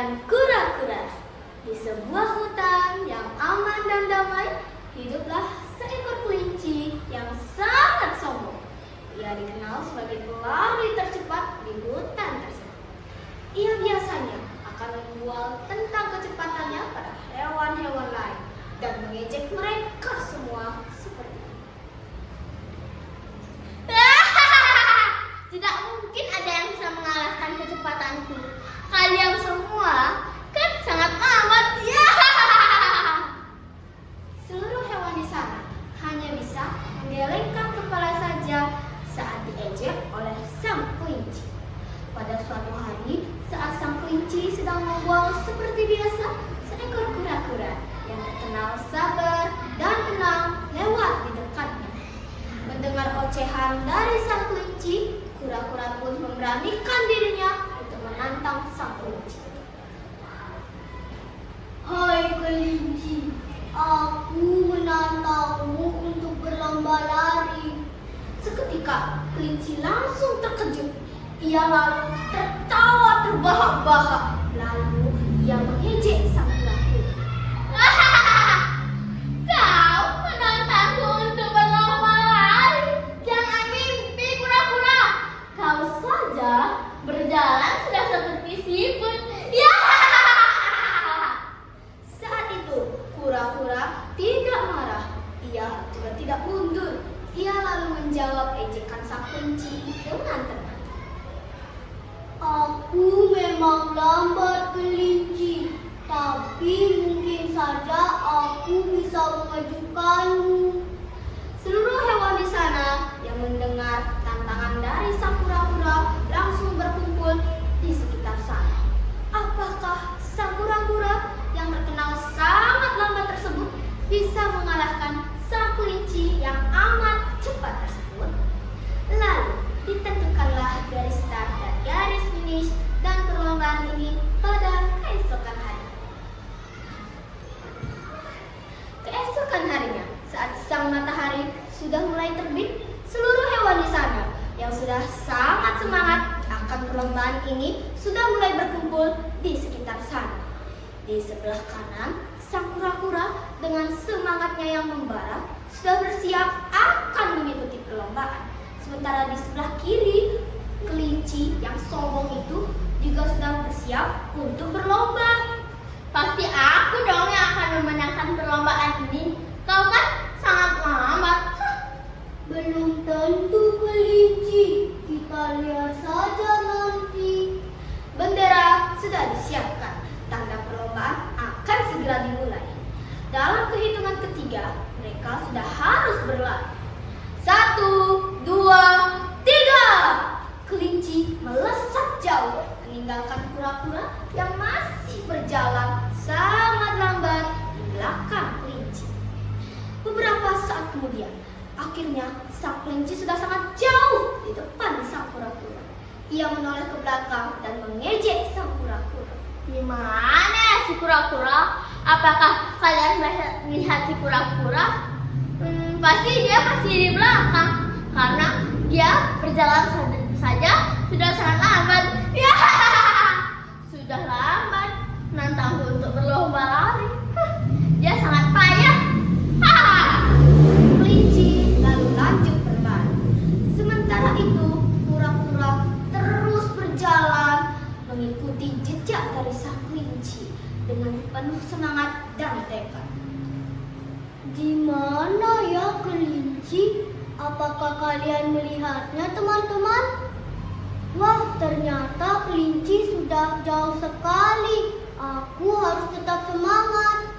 dan kura-kura. Di sebuah hutan yang aman dan damai, hiduplah seekor kelinci yang sangat sombong. Ia dikenal sebagai pelari tercepat di hutan tersebut. Ia biasanya akan membual tentang kecepatannya pada hewan-hewan lain dan mengejek mereka semua seperti ini. Tidak mungkin ada yang bisa mengalahkan kecepatanku. Kalian semua kan sangat amat. Seluruh hewan di sana hanya bisa menggelengkan kepala saja saat diejek oleh sang kelinci. Pada suatu hari, saat sang kelinci sedang membual seperti biasa, seekor kura-kura yang terkenal sabar dan tenang lewat di dekatnya. Mendengar ocehan dari sang kelinci, kura-kura pun memberanikan dirinya untuk menantang sang kelinci. Hai kelinci, aku menantangmu untuk berlomba lari. Seketika, kelinci langsung terkejut. Ia lalu tertawa terbahak-bahak. Lalu ia mengejek sang kura-kura. Kau menantangku untuk berlomba lari. Jangan mimpi kura-kura. Kau saja berjalan sudah seperti siput. Saat itu, kura-kura tidak marah. Ia juga tidak mundur. Ia lalu menjawab ejekan sang kelinci dengan tenang. Aku memang lambat kelinci, tapi mungkin saja aku bisa mengajukanmu. Seluruh hewan di sana yang mendengar tantangan dari sang kura-kura langsung berkumpul di sekitar sana. Apakah sang kura-kura yang terkenal sangat lambat tersebut bisa mengalahkan sang kelinci yang amat cepat tersebut? Lalu ditentukanlah garis start dan garis finish dan perlombaan ini pada keesokan hari. Keesokan harinya, saat sang matahari sudah mulai terbit, seluruh hewan di sana yang sudah sangat semangat akan perlombaan ini sudah mulai berkumpul di sekitar sana. Di sebelah kanan, sang kura-kura dengan semangatnya yang membara sudah bersiap akan mengikuti perlombaan. Sementara di sebelah kiri, kelinci yang sombong itu juga sudah bersiap untuk berlomba. Pasti aku dong yang akan memenangkan perlombaan ini. Kau kan sangat lambat. Belum tentu kelinci. Kita lihat saja nanti. Bendera sudah disiapkan. Tanda perlombaan akan segera dimulai. Dalam kehitungan ketiga, mereka sudah harus berlari. 1, 2, 3. Kelinci melesat jauh, meninggalkan kura-kura yang masih berjalan sangat lambat di belakang kelinci. Beberapa saat kemudian, akhirnya sang kelinci sudah sangat jauh di depan sang kura-kura. Ia menoleh ke belakang dan mengejek sang kura-kura. Di mana si kura-kura? Apakah kalian melihat si kura-kura? Pasti dia masih di belakang karena dia berjalan saja sudah sangat lambat. Sudah lambat menantangku untuk berlomba lari. Dia sangat payah. Kelinci lalu lanjut berlari. Sementara itu, kura-kura terus berjalan mengikuti jejak dari sang kelinci dengan penuh semangat dan tekad. Di mana ya kelinci? Apakah kalian melihatnya, teman-teman? Wah, ternyata kelinci sudah jauh sekali. Aku harus tetap semangat.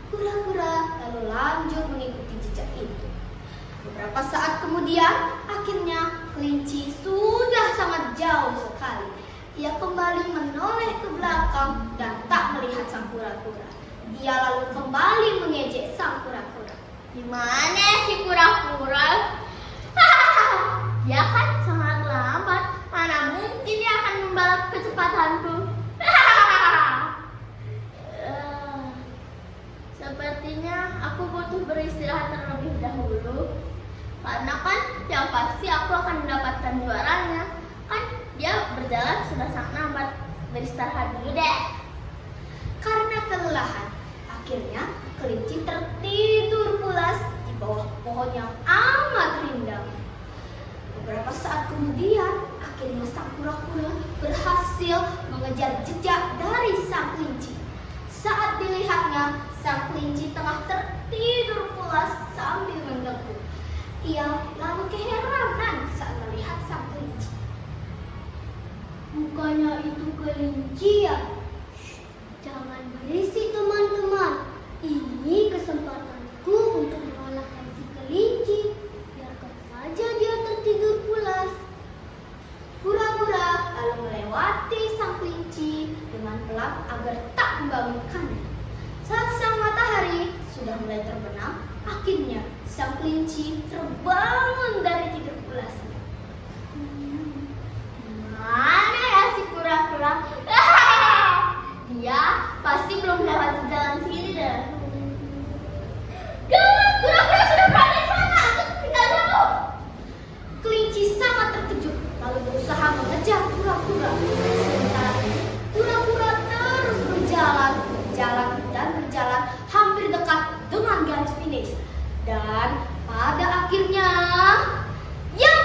Kura-kura lalu lanjut mengikuti jejak itu. Beberapa saat kemudian, akhirnya kelinci sudah sangat jauh sekali. Ia kembali menoleh ke belakang dan tak melihat sang kura-kura. Ia lalu kembali mengejek sang kura-kura. Di mana si kura-kura? Dia kan sangat lambat. Mana mungkin dia akan membalap kecepatanku? Sepertinya aku butuh beristirahat terlebih dahulu. Karena kan yang pasti aku akan mendapatkan juaranya. Kan dia berjalan sudah sangat lambat. beristirahat dulu deh. Karena kelelahan, akhirnya kelinci tertidur pulas di bawah pohon yang amat rindang. Beberapa saat kemudian, akhirnya sang kura-kura berhasil mengejar jejak dari sang kelinci. Saat dilihatnya, sang kelinci tengah tertidur pulas sambil meneguk. Ia lalu keheranan saat melihat sang kelinci. Bukannya itu kelinci ya? Jangan berisik teman-teman. Ini kesempatanku untuk mengalahkan si kelinci. Biarkan saja dia tertidur pulas. Kura-kura lalu melewati sang kelinci dengan pelan agar tak membangunkannya. Saat sang matahari sudah mulai terbenam, akhirnya sang kelinci terbangun dari tidur pulasnya. Mana ya si kura-kura? Dia pasti belum lewat jalan sini deh. Gawat, kura-kura sudah berada di sana. Aku tinggal jauh. Kelinci sangat terkejut lalu berusaha mengejar kura-kura. Sementara itu, kura-kura terus berjalan hampir dekat dengan garis finish. Dan pada akhirnya, ya,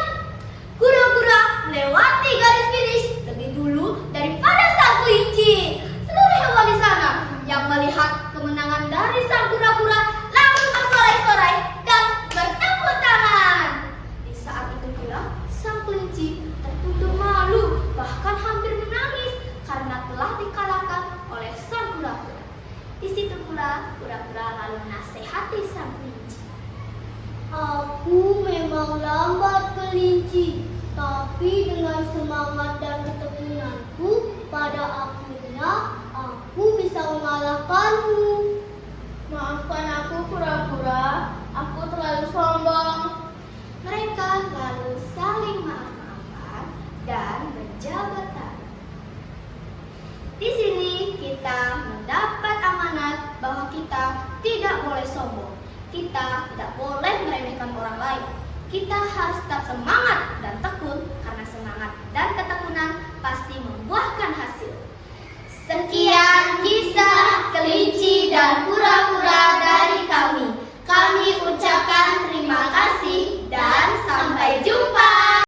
kura-kura melewati garis finish lebih dulu daripada sang kelinci. Seluruh hewan di sana yang melihat kemenangan dari sang kura-kura langsung bersorai-sorai dan bertepuk tangan. Di saat itu pula, sang kelinci tertutup malu, bahkan hampir menangis karena telah dikalahkan oleh sang kura-kura. Di situ pula, kura-kura lalu menasehati sang kelinci. Aku memang lambat kelinci, tapi dengan semangat dan ketekunanku, pada akhirnya aku bisa mengalahkanmu. Maafkan aku kura-kura. Aku terlalu sombong. Mereka lalu saling maaf-maafan dan berjabat tangan. Di sini kita mendapat amanat bahwa kita tidak boleh sombong. Kita tidak boleh meremehkan orang lain. Kita harus tetap semangat dan tekun karena semangat dan ketekunan pasti membuahkan hasil.